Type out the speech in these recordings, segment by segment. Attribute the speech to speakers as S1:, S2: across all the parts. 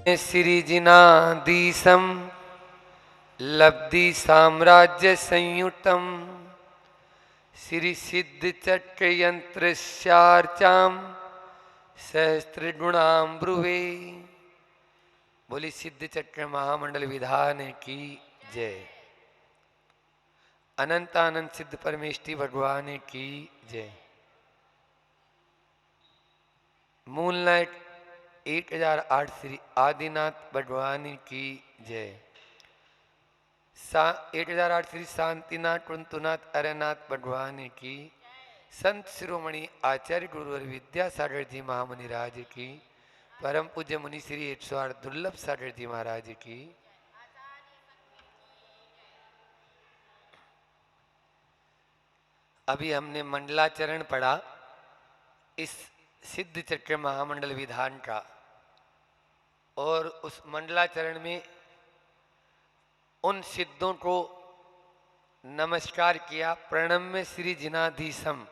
S1: सिरिजिनाधीशं लब्धि साम्राज्य संयुतम श्री सिद्ध चक्र यंत्र शार्चाम सहस्त्र गुणाम ब्रुवे। बोली सिद्ध चक्र महामंडल विधान की जय। अनंत आनंद सिद्ध परमेष्टि भगवान की जय। मूल नाइट 1008 श्री आदिनाथ भगवान की जय। 1008 श्री शांतिनाथ कुंतुनाथ अरनाथ भगवान की। संत शिरोमणि आचार्य गुरुवर विद्यासागर जी महामुनि राज की। परम पूज्य मुनि श्री 108 दुर्लभ सागर जी महाराज की। अभी हमने मंडलाचरण पढ़ा इस सिद्ध चक्र महामंडल विधान का, और उस मंडलाचरण में उन सिद्धों को नमस्कार किया। प्रणम्य श्री जिनाधीशम,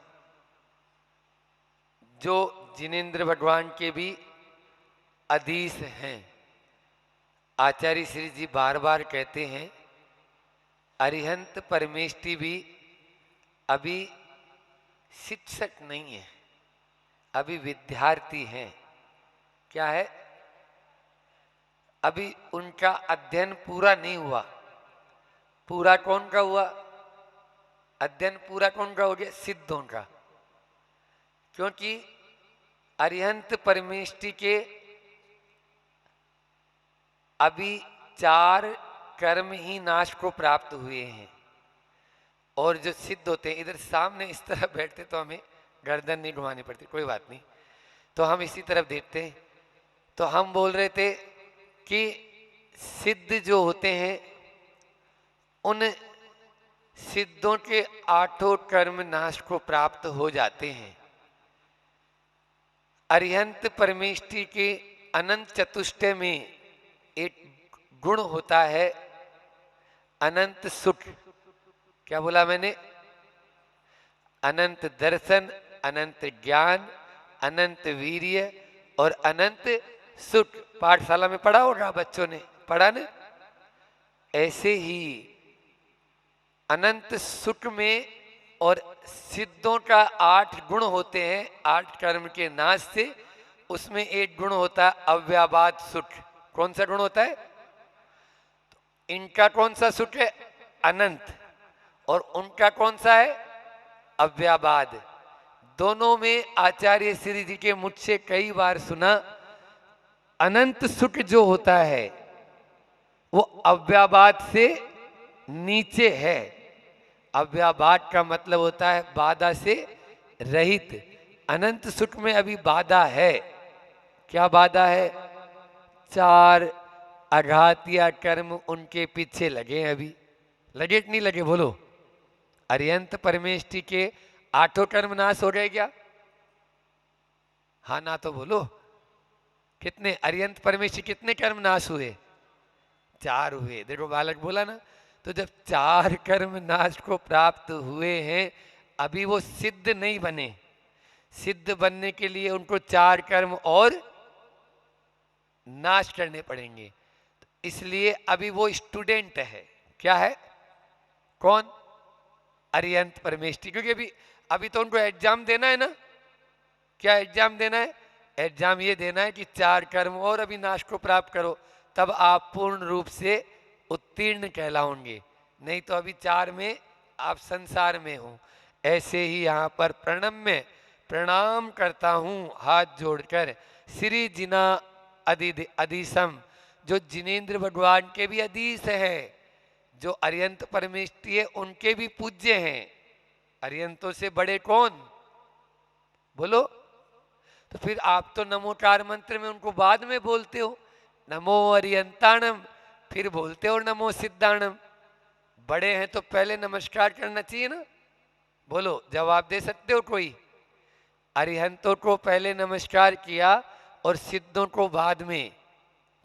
S1: जो जिनेन्द्र भगवान के भी अधीश हैं। आचार्य श्री जी बार बार कहते हैं अरिहंत परमेष्टि भी अभी शिक्षक नहीं है, अभी विद्यार्थी हैं। क्या है? अभी उनका अध्ययन पूरा नहीं हुआ। पूरा कौन का हुआ? अध्ययन पूरा कौन का हो गया? सिद्धों का। क्योंकि अरिहंत परमेष्टि के अभी 4 कर्म ही नाश को प्राप्त हुए हैं। और जो सिद्ध होते हैं, इधर सामने इस तरफ बैठते तो हमें गर्दन नहीं घुमानी पड़ती, कोई बात नहीं, तो हम इसी तरफ देखते हैं। तो हम बोल रहे थे कि सिद्ध जो होते हैं उन सिद्धों के 8 कर्म नाश को प्राप्त हो जाते हैं। अरिहंत परमेष्टि के अनंत चतुष्टय में एक गुण होता है अनंत सुख। क्या बोला मैंने? अनंत दर्शन, अनंत ज्ञान, अनंत वीर्य और अनंत सुख। पाठशाला में पढ़ा होगा, बच्चों ने पढ़ा ना? ऐसे ही अनंत सुख में और सिद्धों का 8 गुण होते हैं 8 कर्म के नाश से। उसमें एक गुण होता है अव्याबाद सुख। कौन सा गुण होता है? इनका कौन सा सुख है? अनंत। और उनका कौन सा है? अव्याबाद। दोनों में आचार्य श्री जी के मुझ से कई बार सुना, अनंत सुख जो होता है वो अव्याबाद से नीचे है। अव्याबाद का मतलब होता है बाधा से रहित। अनंत सुख में अभी बाधा है। क्या बाधा है? 4 आघातिया कर्म उनके पीछे लगे हैं। अभी लगे कि नहीं लगे? बोलो। अरिहंत परमेष्टि के 8 कर्म नाश हो गए क्या? हाँ ना तो बोलो। कितने? अरिहंत परमेष्टि कितने कर्म नाश हुए? 4 हुए। देखो बालक बोला ना। तो जब 4 कर्म नाश को प्राप्त हुए हैं, अभी वो सिद्ध नहीं बने। सिद्ध बनने के लिए उनको 4 कर्म और नाश करने पड़ेंगे। तो इसलिए अभी वो स्टूडेंट है। क्या है? कौन? अरिहंत परमेष्टि। क्योंकि अभी तो उनको एग्जाम देना है ना। क्या एग्जाम देना है? एग्जाम ये देना है कि 4 कर्म और अभी नाश को प्राप्त करो, तब आप पूर्ण रूप से उत्तीर्ण कहलाओगे। नहीं तो अभी 4 में आप संसार में हो। ऐसे ही यहाँ पर प्रणम्य प्रणाम करता हूँ हाथ जोड़कर श्री जिना अधीशम, जो जिनेन्द्र भगवान के भी अधीश है, जो अरिहंत परमेष्टि है उनके भी पूज्य हैं। अरिहंतों से बड़े कौन? बोलो। तो फिर आप तो नमोकार मंत्र में उनको बाद में बोलते हो, नमो अरिहंताणम, फिर बोलते हो नमो सिद्धाणम। बड़े हैं तो पहले नमस्कार करना चाहिए ना। बोलो, जवाब दे सकते हो कोई? अरिहंतों को पहले नमस्कार किया और सिद्धों को बाद में।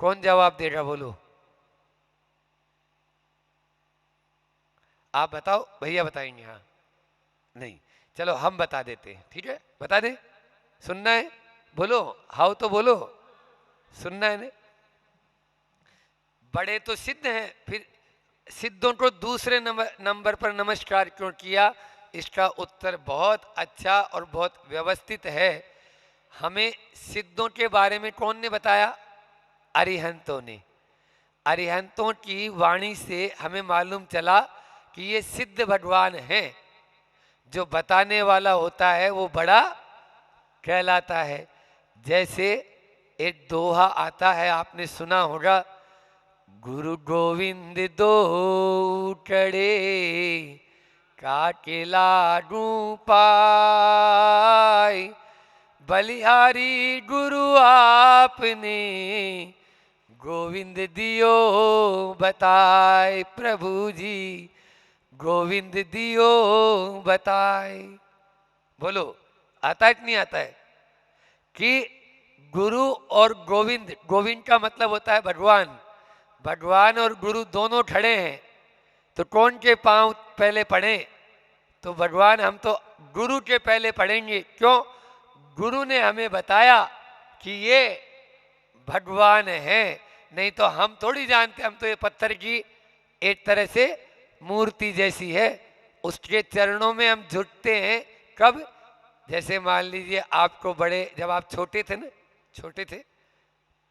S1: कौन जवाब देगा? बोलो। आप बताओ, भैया बताएंगे? हाँ नहीं, चलो हम बता देते हैं। ठीक है, बता दें? सुनना है? बोलो। हाउ तो बोलो। सुनना है ना? बड़े तो सिद्ध हैं, फिर सिद्धों को दूसरे नंबर पर नमस्कार क्यों किया? इसका उत्तर बहुत अच्छा और बहुत व्यवस्थित है। हमें सिद्धों के बारे में कौन ने बताया? अरिहंतों ने। अरिहंतों की वाणी से हमें मालूम चला कि ये सिद्ध भगवान हैं। जो बताने वाला होता है वो बड़ा कहलाता है। जैसे एक दोहा आता है, आपने सुना होगा, गुरु गोविंद दो कड़े काके लाडू पाय, बलिहारी गुरु आपने गोविंद दियो बताए। प्रभु जी गोविंद दियो बताए। बोलो, आता है कि नहीं आता है? कि गुरु और गोविंद, गोविंद का मतलब होता है भगवान। भगवान और गुरु दोनों खड़े हैं, तो कौन के पांव पहले पड़े? तो भगवान, हम तो गुरु के पहले पढ़ेंगे। क्यों? गुरु ने हमें बताया कि ये भगवान है, नहीं तो हम थोड़ी जानते। हम तो ये पत्थर की एक तरह से मूर्ति जैसी है, उसके चरणों में हम झुकते हैं। कब? जैसे मान लीजिए आपको बड़े, जब आप छोटे थे ना, छोटे थे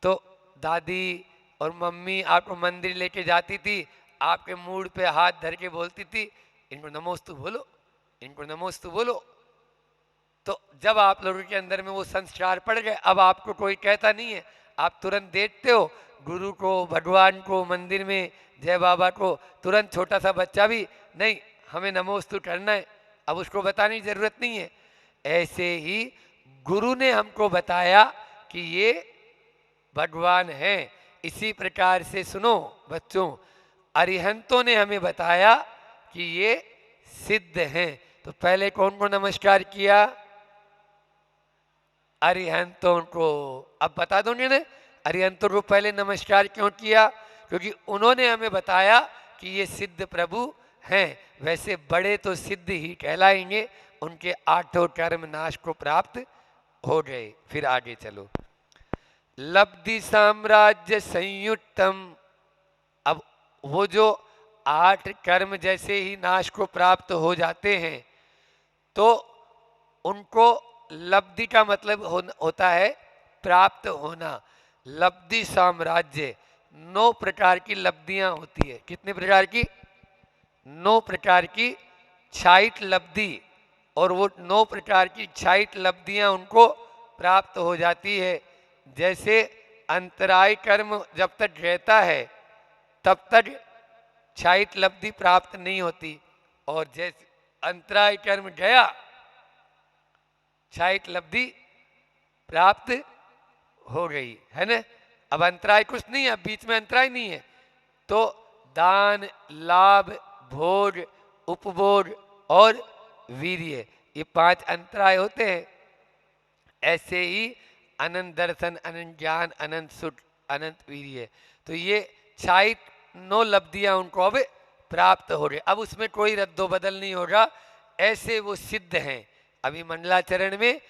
S1: तो दादी और मम्मी आपको मंदिर लेके जाती थी, आपके मूड पे हाथ धर के बोलती थी, इनको नमोस्तु बोलो, इनको नमोस्तु बोलो। तो जब आप लोगों के अंदर में वो संस्कार पड़ गए, अब आपको कोई कहता नहीं है, आप तुरंत देखते हो गुरु को, भगवान को, मंदिर में जय बाबा को, तुरंत छोटा सा बच्चा भी, नहीं हमें नमोस्तु करना है, अब उसको बताने की जरूरत नहीं है। ऐसे ही गुरु ने हमको बताया कि ये भगवान है। इसी प्रकार से सुनो बच्चों, अरिहंतों ने हमें बताया कि ये सिद्ध हैं। तो पहले कौन को नमस्कार किया? अरिहंतों को। अब बता दोगे ना अरिहंतों को पहले नमस्कार क्यों किया? क्योंकि उन्होंने हमें बताया कि ये सिद्ध प्रभु हैं। वैसे बड़े तो सिद्ध ही कहलाएंगे, उनके आठों कर्म नाश को प्राप्त हो गए। फिर आगे चलो, लब्धि साम्राज्य संयुक्तम। अब वो जो 8 कर्म जैसे ही नाश को प्राप्त हो जाते हैं, तो उनको लब्धि का मतलब होता है प्राप्त होना। लब्धि साम्राज्य, 9 प्रकार की लब्धियां होती है। कितने प्रकार की? 9 प्रकार की 66 लब्धि। और वो 9 प्रकार की 66 लब्धियां उनको प्राप्त हो जाती है। जैसे अंतराय कर्म जब तक रहता है तब तक 66 लब्धि प्राप्त नहीं होती, और जैसे अंतराय कर्म गया 66 लब्धि प्राप्त हो गई, है ना। अब अंतराय कुछ नहीं है, अब बीच में अंतराय नहीं है। तो दान, लाभ, भोग, उपभोग और वीर्य, ये 5 अंतराय होते हैं। ऐसे ही अनंत दर्शन, अनंत ज्ञान, अनंत सुख, अनंत वीर्य, तो ये 9 लब्धियां उनको अब प्राप्त हो गए। अब उसमें कोई रद्दो बदल नहीं होगा, ऐसे वो सिद्ध हैं। अभी मंडलाचरण में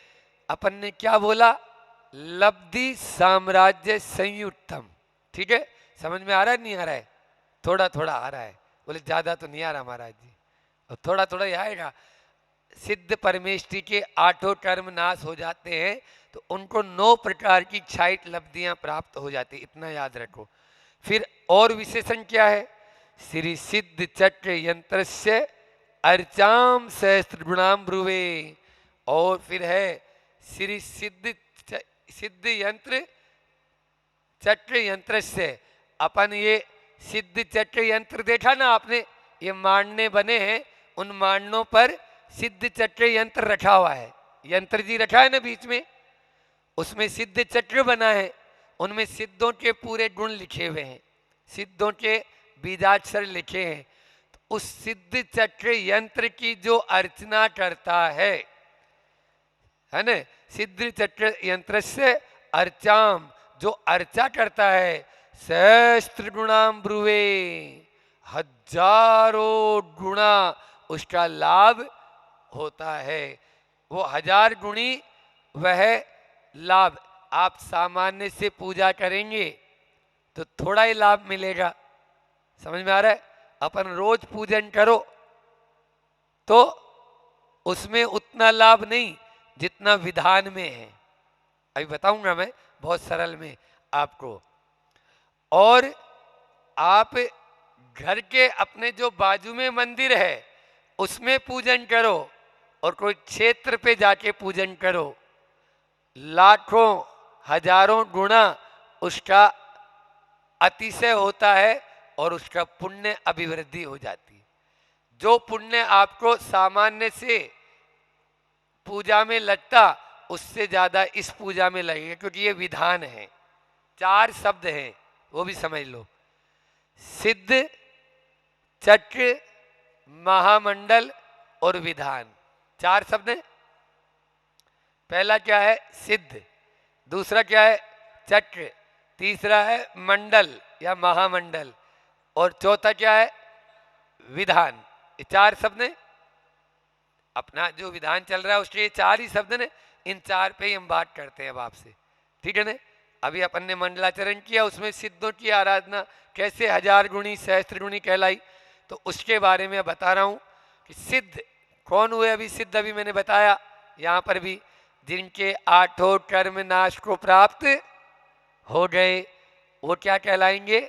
S1: अपन ने क्या बोला? लब्धि साम्राज्य संयुक्तम। ठीक है, समझ में आ रहा है नहीं आ रहा है? थोड़ा थोड़ा आ रहा है, बोले ज्यादा तो नहीं आ रहा महाराज जी, और थोड़ा थोड़ा ही आएगा। सिद्ध परमेष्टि के 8 कर्म नाश हो जाते हैं, तो उनको 9 प्रकार की 66 लब्धियां प्राप्त हो जाती, इतना याद रखो। फिर और विशेषण क्या है? श्री सिद्ध चक्र यंत्र से अर्चाम सहस्त्र गुणाम ब्रुवे। और फिर है श्री सिद्ध यंत्र चक्र यंत्र से। अपन ये सिद्ध चक्र यंत्र देखा ना आपने, ये मांडने बने हैं, उन मांडनों पर सिद्ध चक्र यंत्र रखा हुआ है। यंत्र जी रखा है ना बीच में, उसमें सिद्ध चक्र बना है, उनमें सिद्धों के पूरे गुण लिखे हुए हैं, सिद्धों के बीजाक्षर लिखे हैं। तो उस सिद्ध चक्र यंत्र की जो अर्चना करता है ना, सिद्ध चक्र यंत्र से अर्चाम, जो अर्चा करता है, सहस्त्र गुणाम ब्रुवे, हजारों गुणा उसका लाभ होता है। वो 1000 गुणी वह लाभ। आप सामान्य से पूजा करेंगे तो थोड़ा ही लाभ मिलेगा। समझ में आ रहा है? अपन रोज पूजन करो तो उसमें उतना लाभ नहीं जितना विधान में है। अभी बताऊंगा मैं बहुत सरल में आपको। और आप घर के अपने जो बाजू में मंदिर है उसमें पूजन करो और कोई क्षेत्र पे जाके पूजन करो, लाखों हजारों गुना उसका अतिशय होता है और उसका पुण्य अभिवृद्धि हो जाती है। जो पुण्य आपको सामान्य से पूजा में लगता उससे ज्यादा इस पूजा में लगेगा, क्योंकि ये विधान है। 4 शब्द हैं, वो भी समझ लो। सिद्ध, चक्र, महामंडल और विधान, 4 शब्द हैं। पहला क्या है? सिद्ध। दूसरा क्या है? चक्र। तीसरा है मंडल या महामंडल। और चौथा क्या है? विधान। ये 4 शब्द हैं। अपना जो विधान चल रहा है उसके ये 4 ही शब्द ने। इन 4 पे ही हम बात करते हैं अब आपसे, ठीक है ना? अभी अपन ने मंडलाचरण किया, उसमें सिद्धों की आराधना कैसे 1000 गुणी सहस्त्र गुणी कहलाई, तो उसके बारे में बता रहा हूं कि सिद्ध कौन हुए। अभी सिद्ध अभी मैंने बताया यहां पर भी, जिनके 8 कर्म नाश को प्राप्त हो गए वो क्या कहलाएंगे?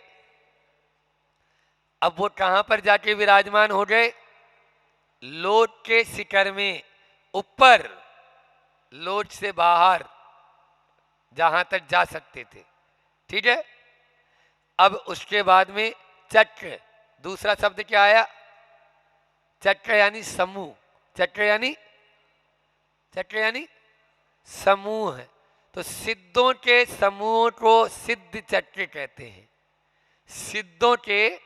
S1: अब वो कहां पर जाके विराजमान हो गए? लोट के शिखर में, ऊपर, लोट से बाहर जहां तक जा सकते थे, ठीक है? अब उसके बाद में चक्र, दूसरा शब्द क्या आया? चक्र यानी समूह। चक्र यानी समूह है। तो सिद्धों के समूह को सिद्ध चक्र कहते हैं। सिद्धों के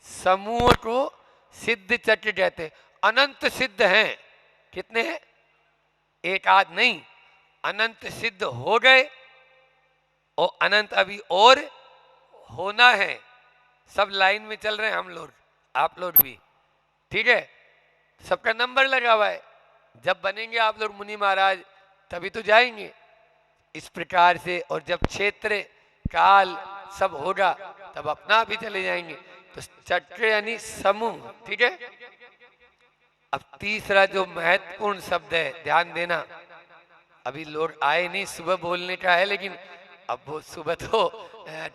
S1: समूह को सिद्ध चक्र कहते हैं। अनंत सिद्ध हैं। कितने हैं? एक आध नहीं, अनंत सिद्ध हो गए और अनंत अभी और होना है। सब लाइन में चल रहे हैं हम लोग, आप लोग भी, ठीक है? सबका नंबर लगा हुआ है। जब बनेंगे आप लोग मुनि महाराज तभी तो जाएंगे इस प्रकार से। और जब क्षेत्र काल सब होगा तब अपना भी चले जाएंगे। तो चक्र यानी समूह, ठीक है? अब तीसरा जो महत्वपूर्ण शब्द है, ध्यान देना। अभी लोग आए नहीं, सुबह बोलने का है, लेकिन अब वो सुबह तो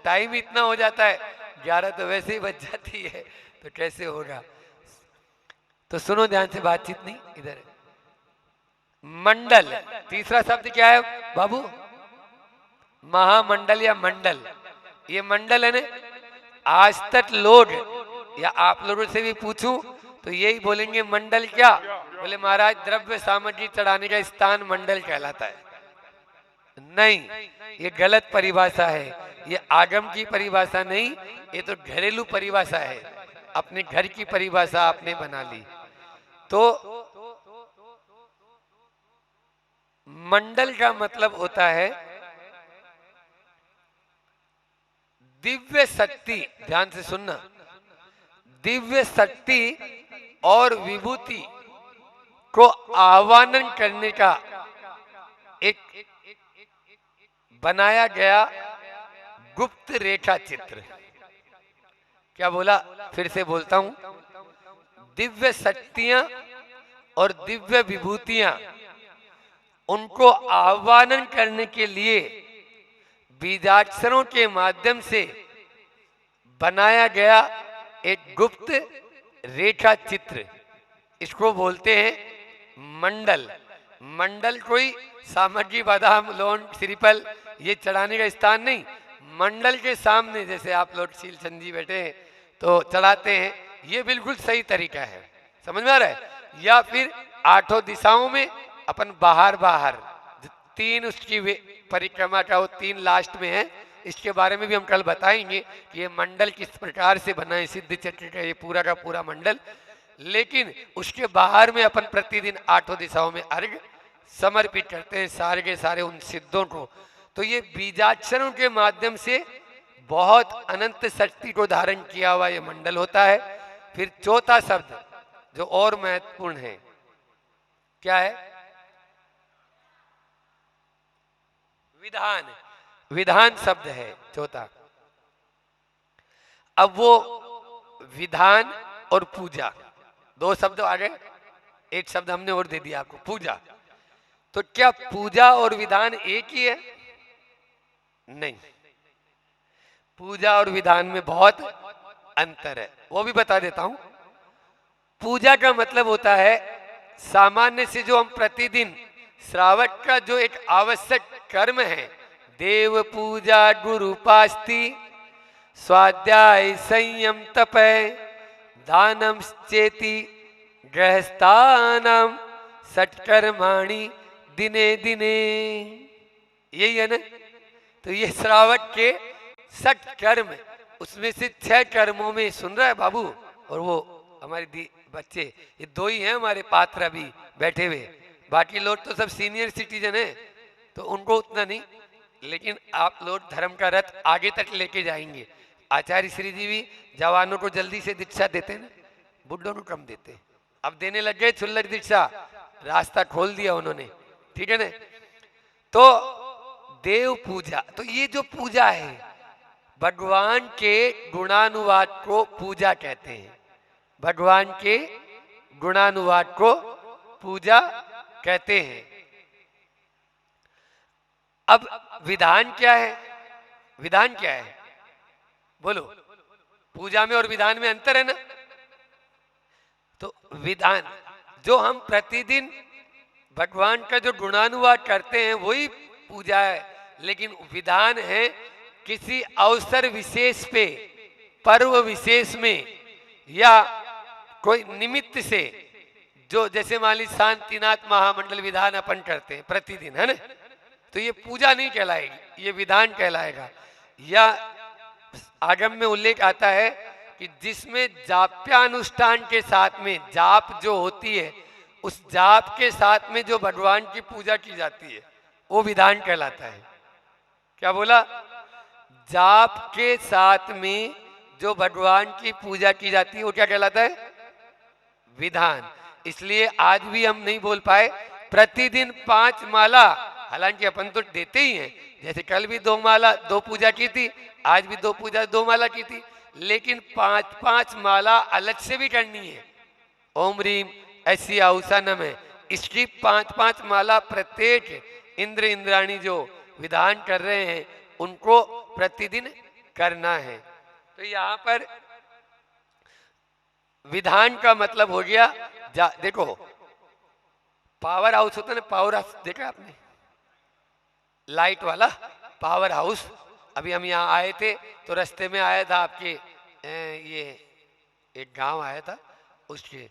S1: टाइम इतना हो जाता है, 11 तो वैसे ही बज जाती है, तो कैसे होगा? तो सुनो ध्यान से, बातचीत नहीं इधर। मंडल, तीसरा शब्द क्या है बाबू? महामंडल या मंडल। ये मंडल है ना। आज तक लोग या आप लोगों से भी पूछूं तो यही बोलेंगे मंडल क्या? बोले महाराज द्रव्य सामग्री चढ़ाने का स्थान मंडल कहलाता है। नहीं, ये गलत परिभाषा है। ये आगम की परिभाषा नहीं, ये तो घरेलू परिभाषा है। अपने घर की परिभाषा आपने बना ली। तो मंडल का मतलब होता है दिव्य शक्ति। ध्यान से सुनना, दिव्य शक्ति और विभूति को आह्वान करने का एक बनाया गया गुप्त रेखा चित्र। क्या बोला? फिर से बोलता हूं। दिव्य शक्तियां और दिव्य विभूतियां, उनको आह्वान करने के लिए बीजाक्षरों के माध्यम से बनाया गया एक गुप्त रेखा चित्र, इसको बोलते हैं मंडल। मंडल कोई सामग्री, बादाम, लौंग, श्रीफल ये चढ़ाने का स्थान नहीं। मंडल के सामने जैसे आप लोग शील संजी बैठे हैं तो चढ़ाते हैं, ये बिल्कुल सही तरीका है। समझ में आ रहा है? या फिर 8 दिशाओं में अपन बाहर बाहर 3 उसकी परिक्रमा का, वो 3 लास्ट में है। इसके बारे में भी हम कल बताएंगे कि ये मंडल किस प्रकार से बना है, सिद्ध चक्र का ये पूरा का पूरा मंडल। लेकिन उसके बाहर में अपन प्रतिदिन 8 दिशाओं में अर्घ समर्पित करते हैं सारे के सारे उन सिद्धों को। तो ये बीजाक्षरों के माध्यम से बहुत अनंत शक्ति को धारण किया हुआ ये मंडल होता है। फिर चौथा शब्द जो और महत्वपूर्ण है, क्या है? विधान। विधान शब्द है चौथा। अब वो विधान और पूजा, दो शब्द आ गए, एक शब्द हमने और दे दिया आपको, पूजा। तो क्या पूजा और विधान एक ही है? नहीं, पूजा और विधान में बहुत अंतर है, वो भी बता देता हूं। पूजा का मतलब होता है सामान्य से जो हम प्रतिदिन श्रावक का जो एक आवश्यक कर्म है, देव पूजा गुरु उपास्ति स्वाध्याय संयम तपय दानम चेति गृहस्थानम सत्कर्माणि दिने दिने, यही है ना। तो ये श्रावक के सत्कर्म, उसमें से 6 कर्मों में सुन रहा है बाबू, और वो हमारे बच्चे ये 2 ही हैं हमारे पात्र अभी बैठे हुए, बाकी लोग तो सब सीनियर सिटीजन है, तो उनको उतना नहीं, लेकिन आप लोग धर्म का रथ आगे तक लेके जाएंगे। आचार्य श्री जी भी जवानों को जल्दी से दीक्षा देते हैं ना, बुढ़ों को कम देते हैं, अब देने लग गए क्षुल्लक दीक्षा, रास्ता खोल दिया उन्होंने, ठीक है ना। तो देव पूजा, तो ये जो पूजा है भगवान के गुणानुवाद को पूजा कहते हैं, भगवान के गुणानुवाद को पूजा कहते हैं। अब विधान क्या है? विधान क्या है बोलो? पूजा में और विधान में अंतर है ना। तो विधान जो हम प्रतिदिन भगवान का जो गुणानुवाद करते हैं वही पूजा है, लेकिन विधान है किसी अवसर विशेष पे, पर्व विशेष में, या कोई निमित्त से, जो जैसे मान ली शांतिनाथ महामंडल विधान अपन करते हैं प्रतिदिन, है ना, तो ये पूजा नहीं कहलाएगी, ये विधान कहलाएगा। या आगम में उल्लेख आता है कि जिसमें जाप्यानुष्ठान के साथ में, जाप जो होती है उस जाप के साथ में जो भगवान की पूजा की जाती है वो विधान कहलाता है। क्या बोला? जाप के साथ में जो भगवान की पूजा की जाती है वो क्या कहलाता है? विधान। इसलिए आज भी हम नहीं बोल पाए प्रतिदिन 5 माला, हालांकि अपन तो देते ही हैं, जैसे कल भी 2 माला 2 पूजा की थी, आज भी 2 पूजा 2 माला की थी, लेकिन 5-5 माला अलग से भी करनी है। ओम रीम ऐसी आउसानम है, इसकी 5-5 माला प्रत्येक इंद्र इंद्राणी जो विधान कर रहे हैं उनको प्रतिदिन करना है। तो यहाँ पर विधान का मतलब हो गया, देखो पावर हाउस होता है ना, पावर हाउस देखा आपने, लाइट वाला पावर हाउस। अभी हम यहाँ आए थे तो रास्ते में आया था आपके ये एक गांव आया था, उसके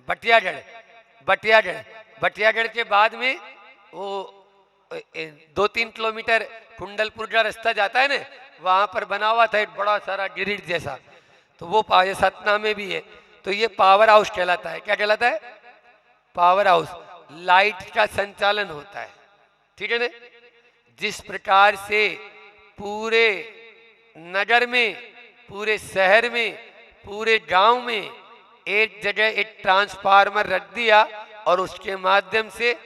S1: बटियागढ़, बटियागढ़ के बाद में वो 2-3 किलोमीटर कुंडलपुर का रास्ता जाता है ना, वहां पर बना हुआ था एक बड़ा सारा ग्रिड जैसा, तो वो सतना में भी है। तो ये पावर हाउस कहलाता है। क्या कहलाता है? Power house. लाइट का संचालन होता है, ठीक है ना। जिस प्रकार से पूरे नगर में, पूरे शहर में, पूरे गांव में एक जगह एक ट्रांसफार्मर रख दिया और उसके माध्यम से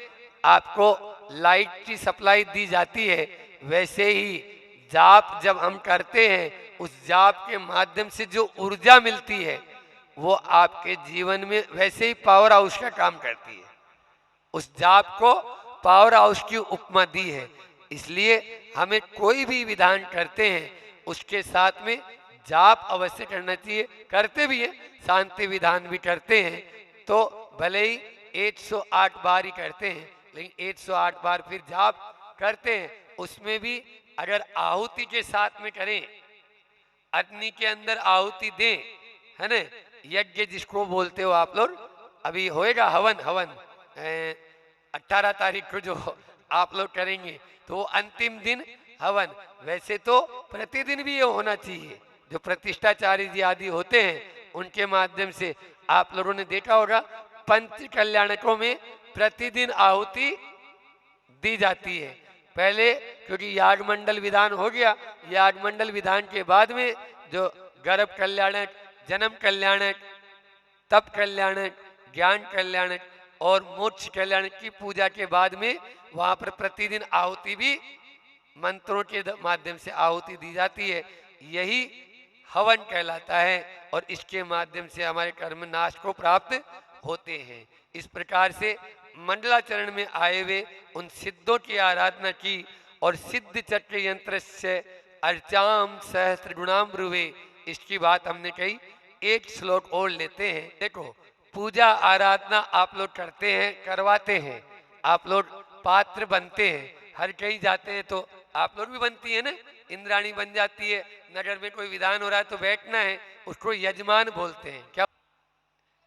S1: आपको लाइट की सप्लाई दी जाती है, वैसे ही जाप जब हम करते हैं उस जाप के माध्यम से जो ऊर्जा मिलती है वो आपके जीवन में वैसे ही पावर हाउस का काम करती है। उस जाप को पावर हाउस की उपमा दी है। इसलिए हमें कोई भी विधान करते हैं उसके साथ में जाप अवश्य करना चाहिए। करते भी हैं, शांति विधान भी करते हैं, तो भले ही 108 बार ही करते हैं, लेकिन 108 बार फिर जाप करते हैं। उसमें भी अगर आहुति के साथ में करें, अग्नि के अंदर आहुति दें, है ना, यज्ञ जिसको बोलते हो आप लोग, अभी होएगा हवन, 18 तारीख को जो आप लोग करेंगे, तो वो अंतिम दिन हवन। वैसे तो प्रतिदिन भी ये होना चाहिए, जो प्रतिष्ठाचार्य जी आदि होते हैं उनके माध्यम से आप लोगों ने देखा होगा पंच कल्याणकों में प्रतिदिन आहुति दी जाती है। पहले क्योंकि याग मंडल विधान हो गया, याग मंडल विधान के बाद में जो गर्भ कल्याणक, जन्म कल्याणक, तप कल्याणक, ज्ञान कल्याणक और मोक्ष कल्याणक की पूजा के बाद में वहां पर प्रतिदिन आहुति भी मंत्रों के माध्यम से आहुति दी जाती है। यही हवन कहलाता है और इसके माध्यम से हमारे कर्म नाश को प्राप्त होते हैं। इस प्रकार से मंडलाचरण में आए हुए उन सिद्धों की आराधना की और सिद्ध चक्र यंत्र से अर्चाम सहस्त्र गुणाम ब्रुवे, इसकी बात हमने कही। एक श्लोक और लेते हैं। देखो, पूजा आराधना आप लोग करते हैं, करवाते हैं, आप लोग पात्र बनते हैं, हर कहीं जाते हैं तो आप लोग भी बनती है ना, इंद्राणी बन जाती है। नगर में कोई विधान हो रहा है तो बैठना है, उसको यजमान बोलते हैं। क्या?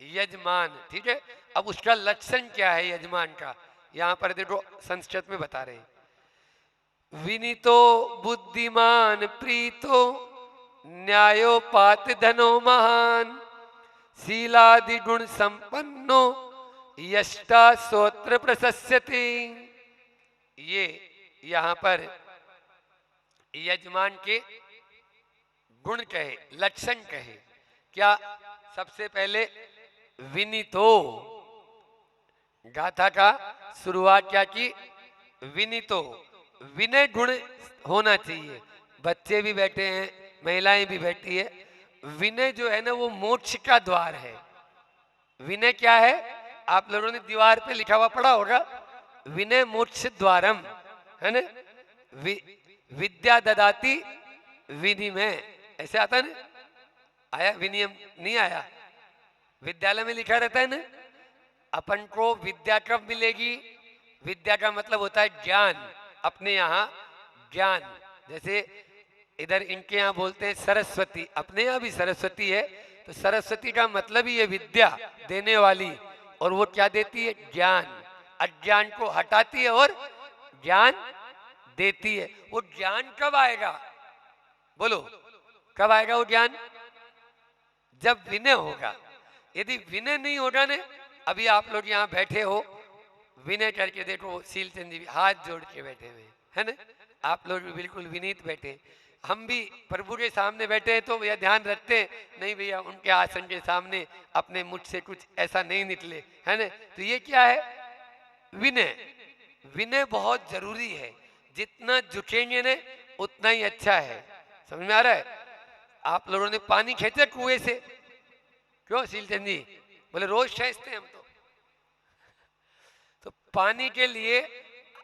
S1: यजमान। ठीक है। अब उसका लक्षण क्या है यजमान का, यहां पर देखो संस्कृत में बता रहे हैं। विनीतो बुद्धिमान प्रीतो न्यायोपात धनो महान शीलादि गुण संपन्नो यष्टा सोत्र प्रशस्यति। ये यहां पर यजमान के गुण कहे, लक्षण कहे। क्या? सबसे पहले विनीतो, गाथा का शुरुआत क्या की? विनीतो, विनय गुण होना चाहिए। बच्चे भी बैठे हैं, महिलाएं भी बैठी है। विनय जो है ना वो मोक्ष का द्वार है। विनय क्या है? आप लोगों ने दीवार पे लिखा हुआ पढ़ा होगा, विनय मोक्ष द्वारम, है ना। विद्या ददाती विनिमय, ऐसे आता है ना। आया विनियम? नहीं आया। विद्यालय में लिखा रहता है ना। अपन को विद्या कब मिलेगी? विद्या का मतलब होता है ज्ञान। अपने यहाँ ज्ञान, जैसे इधर इनके यहाँ बोलते हैं सरस्वती, अपने यहाँ भी सरस्वती है। तो सरस्वती का मतलब ही है विद्या देने वाली, और वो क्या देती है? ज्ञान। अज्ञान को हटाती है और ज्ञान देती है। वो ज्ञान कब आएगा? बोलो, कब आएगा वो ज्ञान? जब विनय होगा। यदि विनय नहीं होगा ना, अभी आप लोग यहाँ बैठे हो, विनय करके देखो, शीलचंद जी भी हाथ जोड़ के बैठे हुए है ना, आप लोग भी बिल्कुल विनीत बैठे। हम भी प्रभु के सामने बैठे हैं तो भैया ध्यान रखते हैं, नहीं भैया उनके आसन के सामने अपने मुझ से कुछ ऐसा नहीं निकले, है ना। तो ये क्या है? विनय। विनय बहुत जरूरी है। जितना झुकेंगे ना उतना ही अच्छा है। समझ में आ रहा है? आप लोगों ने पानी खींचा कुएं से, क्यों शीलचंद जी? बोले रोज खींचते हैं हम तो पानी के लिए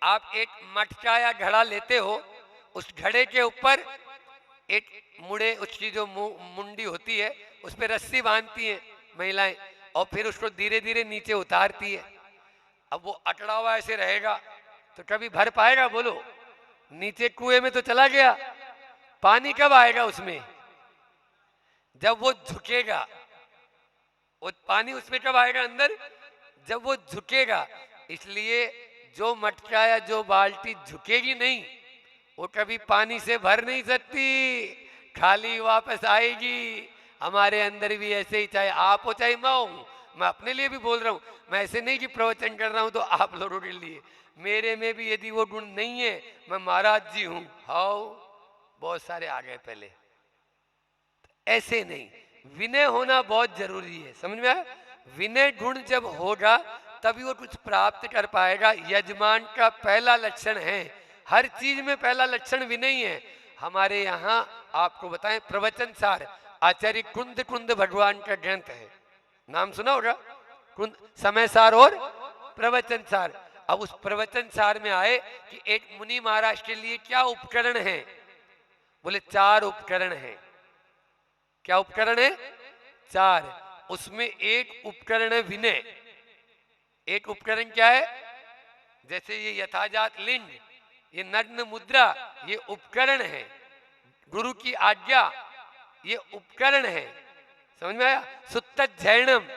S1: आप एक मटका या घड़ा लेते हो, उस घड़े के ऊपर एक मुड़े, उसकी जो मुंडी होती है उस पर रस्सी बांधती है महिलाएं, और फिर उसको धीरे धीरे नीचे उतारती है। अब वो अटड़ा हुआ ऐसे रहेगा तो कभी भर पाएगा? बोलो, नीचे कुएं में तो चला गया। पानी कब आएगा उसमें? जब वो झुकेगा। वो पानी उसमें कब आएगा अंदर? जब वो झुकेगा। इसलिए जो मटका या जो बाल्टी झुकेगी नहीं, वो कभी पानी से भर नहीं सकती, खाली वापस आएगी। हमारे अंदर भी ऐसे ही, चाहे आप हो चाहे मैं हूं, मैं अपने लिए भी बोल रहा हूं, मैं ऐसे नहीं कि प्रवचन कर रहा हूं तो आप लोगों के लिए, मेरे में भी यदि वो गुण नहीं है, मैं महाराज जी हूं। हाउ बहुत सारे आ गए पहले। ऐसे नहीं, विनय होना बहुत जरूरी है। समझ में आया? विनय गुण जब होगा तभी वो कुछ प्राप्त कर पाएगा। यजमान का पहला लक्षण है, हर चीज में पहला लक्षण विनय है। हमारे यहाँ आपको बताएं, प्रवचन सार आचार्य कुंद कुंद भगवान का ग्रंथ है, नाम सुना होगा, कुंद समय सार और प्रवचन सार। अब उस प्रवचन सार में आए कि एक मुनि महाराज के लिए क्या उपकरण है? बोले 4 उपकरण है। क्या उपकरण है? 4। उसमें एक उपकरण है विनय। एक उपकरण क्या है? जैसे ये यथाजात लिंग, ये नग्न मुद्रा, ये उपकरण है। गुरु की आज्ञा, ये उपकरण है। समझ में आया? सुत्तध्ययनम,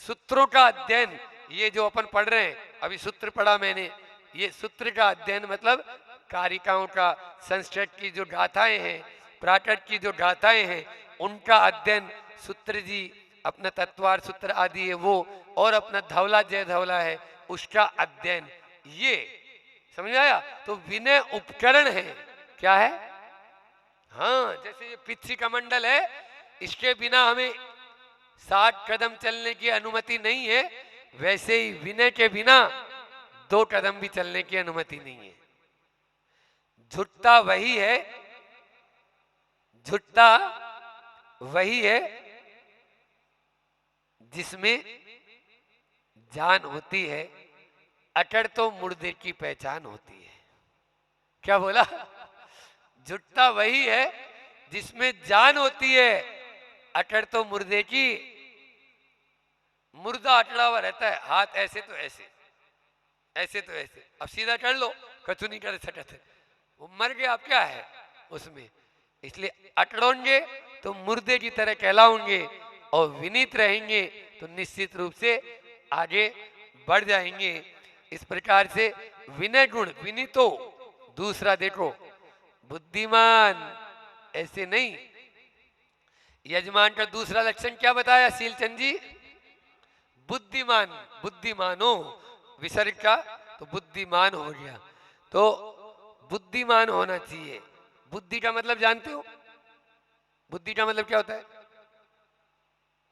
S1: सूत्रों का अध्ययन, ये जो अपन पढ़ रहे हैं, अभी सूत्र पढ़ा मैंने, ये सूत्र का अध्ययन मतलब कारिकाओं का, संस्कृत की जो गाथाएं हैं, प्राकृत की जो गाथाएं हैं, उनका अध्ययन। सूत्र जी अपना तत्वार सूत्र आदि है वो, और अपना धवला जय धवला है उसका अध्ययन। ये समझ आया? तो विनय उपकरण है। क्या है? हाँ, जैसे ये पिछी कमंडल है, इसके बिना हमें 60 कदम चलने की अनुमति नहीं है, वैसे ही विनय के बिना 2 कदम भी चलने की अनुमति नहीं है। झुकता वही है, झुकता वही है जिसमें जान होती है, अटड़ तो मुर्दे की पहचान होती है। क्या बोला? जुटता वही है जिसमें जान होती है, अटड़ तो मुर्दे की। मुर्दा अटड़ा हुआ रहता है, हाथ ऐसे तो ऐसे, ऐसे तो ऐसे, अब सीधा कर लो, कछु नहीं कर सकते, वो मर गया, अब क्या है उसमें। इसलिए अटड़ोंगे तो मुर्दे की तरह कहलाओगे, और विनीत रहेंगे तो निश्चित रूप से आगे बढ़ जाएंगे। इस प्रकार से विनय गुण विनीतो। दूसरा देखो, बुद्धिमान ऐसे नहीं। यजमान का दूसरा लक्षण क्या बताया शीलचंद जी? बुद्धिमान, बुद्धिमानो विसर्ग का, तो बुद्धिमान हो गया। तो बुद्धिमान होना चाहिए। बुद्धि का मतलब जानते हो? बुद्धि का मतलब क्या होता है?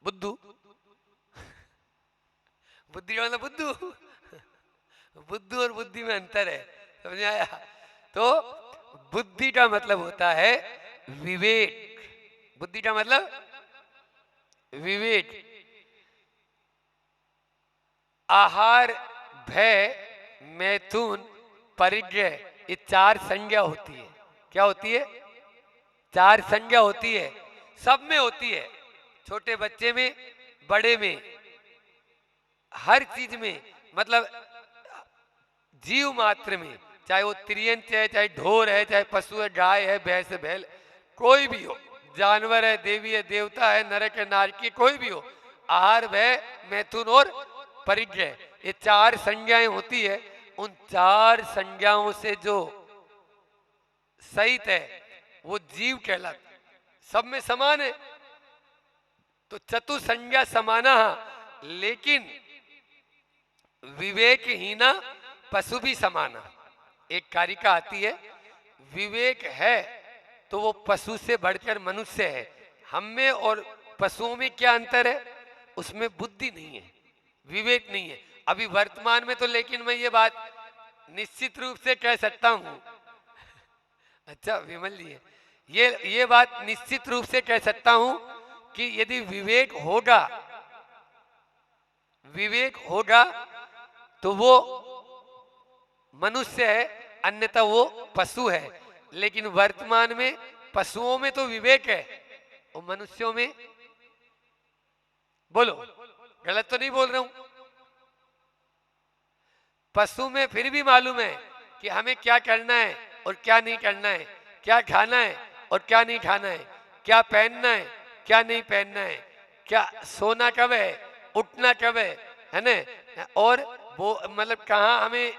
S1: बुद्धू। बुद्धि का मतलब बुद्धू। बुद्धू और बुद्धि में अंतर है, समझ आया? तो बुद्धि का मतलब होता है विवेक। बुद्धि का मतलब विवेक। आहार, भय, मैथुन, परिग्रह, ये चार संज्ञा होती है। क्या होती है? चार संज्ञा होती है, सब में होती है, छोटे बच्चे में, बड़े में, हर चीज में। मतलब जीव मात्र में, चाहे वो त्रियंत है, चाहे ढोर है, चाहे पशु है, गाय है, भैंस है, बैल, कोई भी हो, जानवर है, देवी है, देवता है, नरक है, नारकी, कोई भी हो, आहार, भय, मैथुन और परिग्रह, ये चार संज्ञाएं होती है। उन चार संज्ञाओं से जो सहित है वो जीव कहलाता है, सब में समान है। तो चतुसंज्ञा समाना, लेकिन विवेकहीना पशु भी समाना। एक कारिका आती है, विवेक है तो वो पशु से बढ़कर मनुष्य है। हम में और पशुओं में क्या अंतर है? उसमें बुद्धि नहीं है, विवेक नहीं है अभी वर्तमान में तो। लेकिन मैं ये बात निश्चित रूप से कह सकता हूं, अच्छा विमल जी, ये बात निश्चित रूप से कह सकता हूं कि यदि विवेक होगा, विवेक होगा तो वो मनुष्य है, अन्यथा वो पशु है। लेकिन वर्तमान में पशुओं में तो विवेक है और मनुष्यों में, बोलो गलत तो नहीं बोल रहा हूं? पशु में फिर भी मालूम है कि हमें क्या करना है और क्या नहीं करना है, क्या खाना है और क्या नहीं खाना है, क्या पहनना है, क्या नहीं पहनना है, क्या सोना कब है, उठना कब है ना, और वो मतलब कहाँ हमें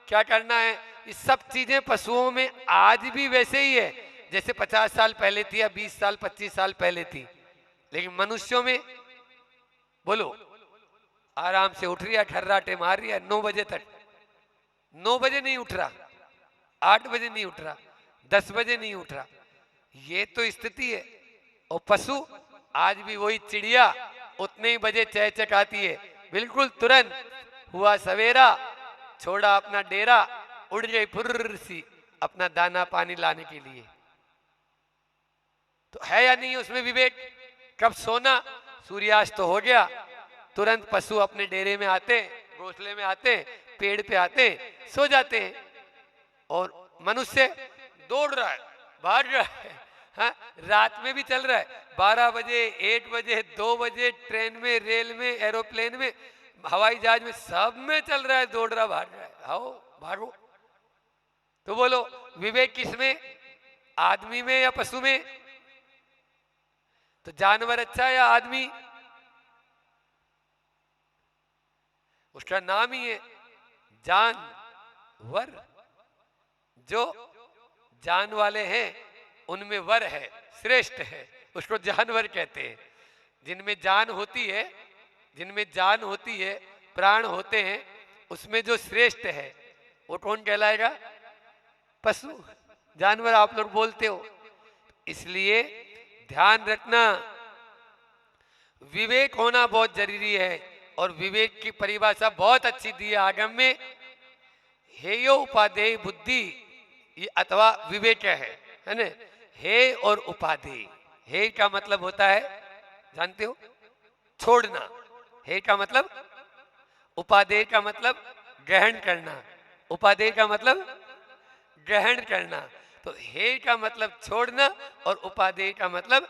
S1: क्या करना है। ये सब चीजें पशुओं में आज भी वैसे ही है जैसे 50 साल पहले थी या 20 साल 25 साल पहले थी। लेकिन मनुष्यों में बोलो, आराम से उठ रही है, ठर्राटे मार रही है 9 बजे तक, 9 बजे नहीं उठ रहा, 8 बजे नहीं उठ रहा, 10 बजे नहीं उठ रहा, ये तो स्थिति है। और पशु आज भी वही चिड़िया उतने ही बजे चहचहाती है, बिल्कुल तुरंत हुआ सवेरा, छोड़ा अपना डेरा, उड़ गई फुर्र सी अपना दाना पानी लाने के लिए। तो है या नहीं उसमें विवेक? कब सोना, सूर्यास्त तो हो गया, तुरंत पशु अपने डेरे में आते, घोंसले में आते, पेड़ पे आते, सो जाते हैं। और मनुष्य दौड़ रहा है, भाग रहा है, हाँ, रात में भी चल रहा है, 12 बजे, 1 बजे, 2 बजे, ट्रेन में, रेल में, एरोप्लेन में, हवाई जहाज में, सब में चल रहा है, दौड़ रहा, भाग रहा है। आओ भागो। तो बोलो विवेक किसमें? आदमी में या पशु में? तो जानवर अच्छा है या आदमी? उसका नाम ही है जानवर। जो जान वाले हैं उनमें वर है, श्रेष्ठ है, उसको जानवर कहते हैं। जिनमें जान होती है, जिनमें जान होती है, प्राण होते हैं, उसमें जो श्रेष्ठ है वो कौन कहलाएगा? पशु। जानवर आप लोग बोलते हो। इसलिए ध्यान रखना, विवेक होना बहुत जरूरी है। और विवेक की परिभाषा बहुत अच्छी दी है आगम में, हेयो उपादेय बुद्धि, ये अथवा विवेक है ना। हे और उपाधि, हे का मतलब होता है, जानते हो, छोड़ना। हे का मतलब, उपादेय का मतलब ग्रहण करना, उपादेय का मतलब ग्रहण करना। तो हे का मतलब छोड़ना और उपादेय का मतलब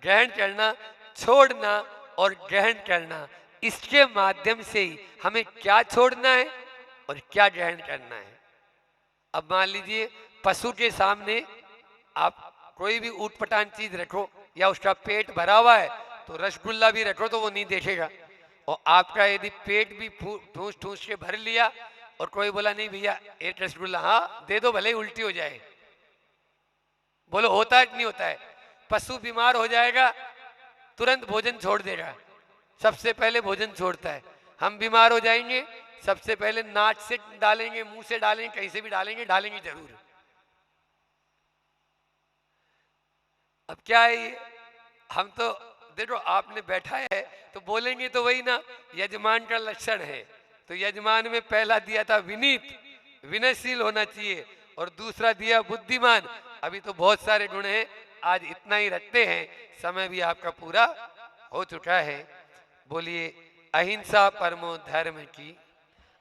S1: ग्रहण करना। छोड़ना और ग्रहण करना, इसके माध्यम से ही हमें क्या छोड़ना है और क्या ग्रहण करना है। अब मान लीजिए पशु के सामने आप कोई भी ऊटपटांग चीज रखो या उसका पेट भरा हुआ है, तो रसगुल्ला भी रखो तो वो नहीं देखेगा। और आपका यदि पेट भी ठूस ठूस के भर लिया और कोई बोला नहीं भैया एक रसगुल्ला हाँ दे दो, भले ही उल्टी हो जाए, बोलो होता है कि नहीं होता है। पशु बीमार हो जाएगा तुरंत भोजन छोड़ देगा, सबसे पहले भोजन छोड़ता है। हम बीमार हो जाएंगे सबसे पहले नाक से डालेंगे, मुंह से डालेंगे, कहीं से भी डालेंगे, डालेंगे जरूर। अब क्या है ये, हम तो देखो आपने बैठा है तो बोलेंगे तो वही ना, यजमान का लक्षण है। तो यजमान में पहला दिया था विनीत, विनयशील होना चाहिए, और दूसरा दिया बुद्धिमान। अभी तो बहुत सारे गुण हैं, आज इतना ही रखते हैं, समय भी आपका पूरा हो चुका है। बोलिए अहिंसा परमो धर्म की,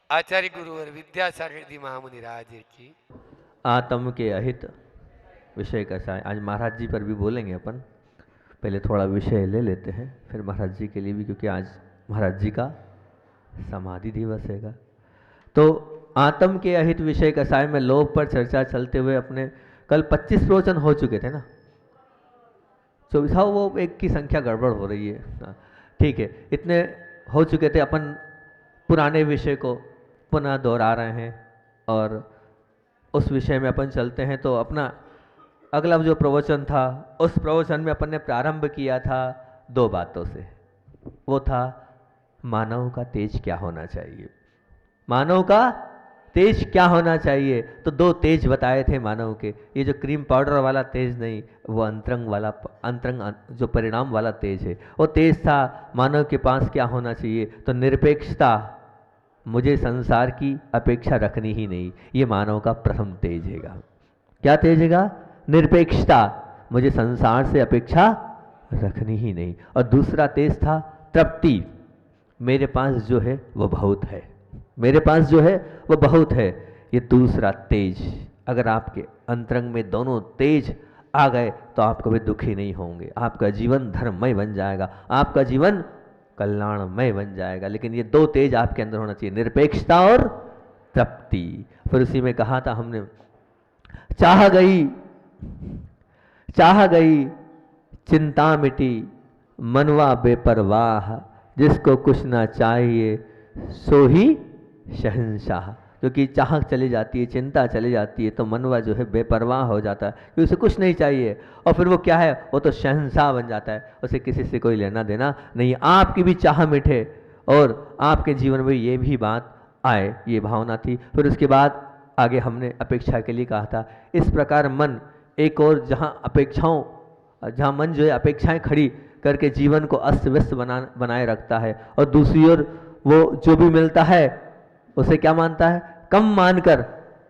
S1: आचार्य गुरुवर विद्यासागर जी महामुनि राज की।
S2: आत्म के अहित विषय कैसा है, आज महाराज जी पर भी बोलेंगे अपन। पहले थोड़ा विषय ले लेते हैं, फिर महाराज जी के लिए भी, क्योंकि आज महाराज जी का समाधि दिवस हैगा। तो आत्म के अहित विषय कसाय में लोभ पर चर्चा चलते हुए अपने कल 25 प्रवचन हो चुके थे ना, 24 वो एक की संख्या गड़बड़ हो रही है, ठीक है, इतने हो चुके थे। अपन पुराने विषय को पुनः दोहरा रहे हैं और उस विषय में अपन चलते हैं। तो अपना अगला जो प्रवचन था, उस प्रवचन में अपन ने प्रारंभ किया था 2 बातों से। वो था मानव का तेज क्या होना चाहिए, मानव का तेज क्या होना चाहिए। तो 2 तेज बताए थे मानव के, ये जो क्रीम पाउडर वाला तेज नहीं, वो अंतरंग वाला, अंतरंग जो परिणाम वाला तेज है, वो तेज था। मानव के पास क्या होना चाहिए, तो निरपेक्षता, मुझे संसार की अपेक्षा रखनी ही नहीं, ये मानव का प्रथम तेज हैगा। क्या तेज हैगा, निरपेक्षता, मुझे संसार से अपेक्षा रखनी ही नहीं। और दूसरा तेज था तृप्ति, मेरे पास जो है वो बहुत है, मेरे पास जो है वो बहुत है, ये दूसरा तेज। अगर आपके अंतरंग में दोनों तेज आ गए तो आप कभी दुखी नहीं होंगे, आपका जीवन धर्ममय बन जाएगा, आपका जीवन कल्याणमय बन जाएगा। लेकिन ये 2 तेज आपके अंदर होना चाहिए, निरपेक्षता और तृप्ति। फिर उसी में कहा था हमने, चाह गई, चाह गई चिंता मिटी, मनवा बेपरवाह, जिसको कुछ ना चाहिए सो ही शहंशाह। क्योंकि चाह चली जाती है, चिंता चली जाती है, तो मनवा जो है बेपरवाह हो जाता है, क्योंकि उसे कुछ नहीं चाहिए, और फिर वो क्या है, वो तो शहंशाह बन जाता है, उसे किसी से कोई लेना देना नहीं। आपकी भी चाह मिटे और आपके जीवन में ये भी बात आए, ये भावना थी। फिर उसके बाद आगे हमने अपेक्षा के लिए कहा था। इस प्रकार मन एक और जहाँ अपेक्षाओं, जहाँ मन जो है अपेक्षाएं खड़ी करके जीवन को अस्त व्यस्त बनाए रखता है, और दूसरी ओर वो जो भी मिलता है उसे क्या मानता है, कम मानकर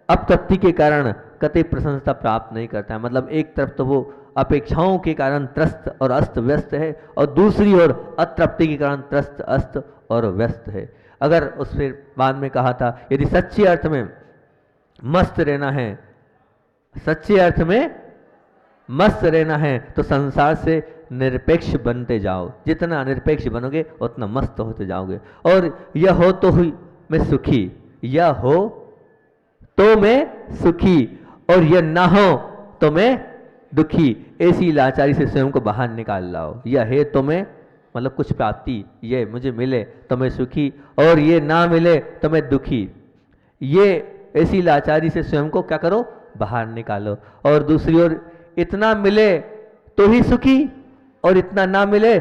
S2: अपतृप्ति के कारण कतई प्रशंसा प्राप्त नहीं करता है। मतलब एक तरफ तो वो अपेक्षाओं के कारण त्रस्त और अस्त व्यस्त है, और दूसरी ओर अतृप्ति के कारण त्रस्त अस्त और व्यस्त है। अगर उससे बाद में कहा था, यदि सच्चे अर्थ में मस्त रहना है, सच्चे अर्थ में मस्त रहना है, तो संसार से निरपेक्ष बनते जाओ। जितना निरपेक्ष बनोगे उतना मस्त होते जाओगे। और यह हो तो हुई मैं सुखी, यह हो तो मैं सुखी, और यह ना हो तो मैं दुखी। ऐसी लाचारी से स्वयं को बाहर निकाल लाओ। यह है तो मैं, मतलब कुछ प्राप्ति, ये मुझे मिले तो मैं सुखी, और ये ना मिले तो मैं दुखी। ये ऐसी लाचारी से स्वयं को क्या करो, बाहर निकालो। और दूसरी ओर इतना मिले तो ही सुखी, और इतना ना मिले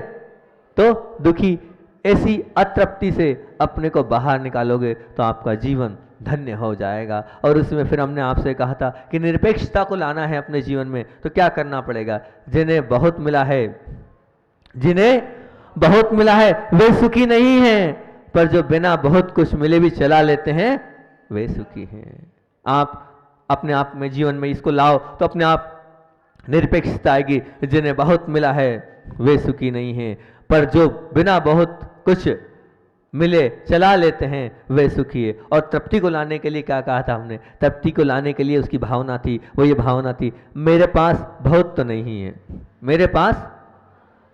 S2: तो दुखी। ऐसी अतृप्ति से अपने को बाहर निकालोगे तो आपका जीवन धन्य हो जाएगा। और उसमें फिर हमने आपसे कहा था कि निरपेक्षता को लाना है अपने जीवन में, तो क्या करना पड़ेगा। जिन्हें बहुत मिला है, जिन्हें बहुत मिला है वे सुखी नहीं हैं, पर जो बिना बहुत कुछ मिले भी चला लेते हैं वे सुखी हैं। आप अपने आप में जीवन में इसको लाओ तो अपने आप निरपेक्षता आएगी। जिन्हें बहुत मिला है वे सुखी नहीं हैं, पर जो बिना बहुत कुछ मिले चला लेते हैं वे सुखी है। और तृप्ति को लाने के लिए क्या कहा था हमने? तृप्ति को लाने के लिए उसकी भावना थी, वो ये भावना थी, मेरे पास बहुत तो नहीं है, मेरे पास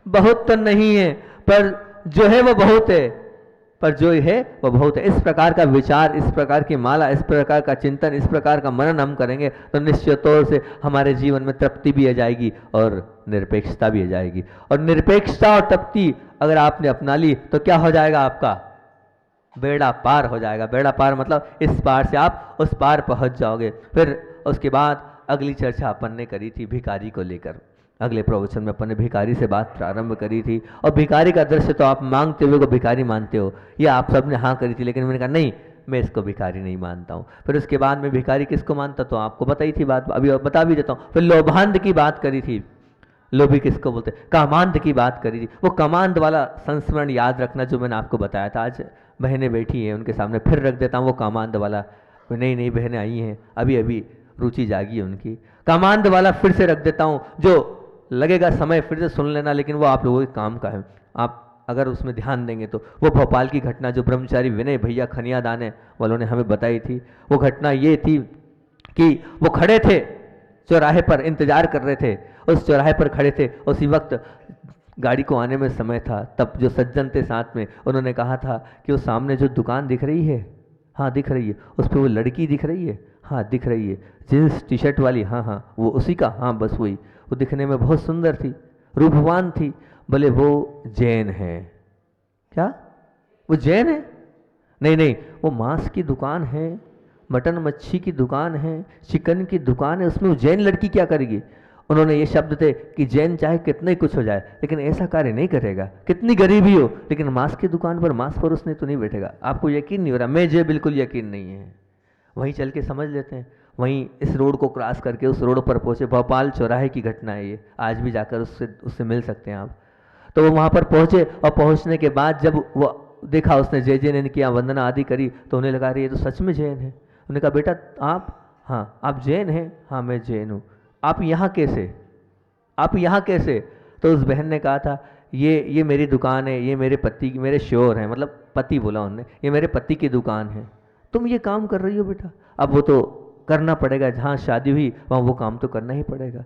S2: बहुत तो नहीं है, पर जो है वो बहुत है, पर जो है वो बहुत है। इस प्रकार का विचार, इस प्रकार की माला, इस प्रकार का चिंतन, इस प्रकार का मनन हम करेंगे तो निश्चित तौर से हमारे जीवन में तृप्ति भी आ जाएगी और निरपेक्षता भी आ जाएगी। और निरपेक्षता और तृप्ति अगर आपने अपना ली तो क्या हो जाएगा? आपका बेड़ा पार हो जाएगा। बेड़ा पार मतलब इस पार से आप उस पार पहुंच जाओगे। फिर उसके बाद अगली चर्चा अपन ने करी थी भिखारी को लेकर। अगले प्रवचन में अपन ने भिखारी से बात प्रारंभ करी थी, और भिखारी का दृश्य तो आप मांगते हुए को भिखारी मानते हो, ये आप सब ने हाँ करी थी, लेकिन मैंने कहा नहीं, मैं इसको भिखारी नहीं मानता हूँ। फिर उसके बाद में भिखारी किसको मानता, तो आपको बताई थी बात, अभी बता भी देता हूँ। फिर लोभांध की बात करी थी, लोभी किसको बोलते, कामांध की बात करी थी। वो कामांध वाला संस्मरण याद रखना जो मैंने आपको बताया था। आज बहनें बैठी हैं, उनके सामने फिर रख देता हूँ वो कामांध वाला। नई नई बहनें आई हैं, अभी अभी रुचि जागी है उनकी। कामांध वाला फिर से रख देता हूँ, जो लगेगा समय फिर से सुन लेना, लेकिन वो आप लोगों के काम का है। आप अगर उसमें ध्यान देंगे तो वो भोपाल की घटना जो ब्रह्मचारी विनय भैया खनिया दाने वालों ने हमें बताई थी, वो घटना ये थी कि वो खड़े थे चौराहे पर, इंतजार कर रहे थे, उस चौराहे पर खड़े थे। उसी वक्त गाड़ी को आने में समय था, तब जो सज्जन थे साथ में, उन्होंने कहा था कि वो सामने जो दुकान दिख रही है, हाँ दिख रही है, उस पर वो लड़की दिख रही है, हाँ दिख रही है, जींस टी शर्ट वाली, हाँ हाँ वो उसी का, हाँ बस वही। वो दिखने में बहुत सुंदर थी, रूपवान थी। बोले वो जैन है क्या? वो जैन है? नहीं नहीं, वो मांस की दुकान है, मटन मच्छी की दुकान है, चिकन की दुकान है, उसमें वो जैन लड़की क्या करेगी? उन्होंने ये शब्द थे कि जैन चाहे कितना ही कुछ हो जाए लेकिन ऐसा कार्य नहीं करेगा, कितनी गरीबी हो, लेकिन मांस की दुकान पर मांस परोसने तो नहीं बैठेगा। आपको यकीन नहीं हो रहा? मुझे बिल्कुल यकीन नहीं है। वहीं चल के समझ लेते हैं। वहीं इस रोड को क्रॉस करके उस रोड पर पहुंचे, भोपाल चौराहे की घटना है ये, आज भी जाकर उससे मिल सकते हैं आप। तो वो वहाँ पर पहुंचे, और पहुंचने के बाद जब वो देखा, उसने जय जैन किया, वंदना आदि करी, तो उन्हें लगा रही ये तो सच में जैन है। उन्होंने कहा बेटा आप, हाँ आप जैन हैं? हाँ मैं जैन हूँ। आप यहाँ कैसे, आप यहाँ कैसे? तो उस बहन ने कहा था ये मेरी दुकान है, ये मेरे पति, मेरे श्योर हैं, मतलब पति बोला उन्होंने, ये मेरे पति की दुकान है। तुम ये काम कर रही हो बेटा? अब वो तो करना पड़ेगा, जहाँ शादी हुई वहाँ वो काम तो करना ही पड़ेगा।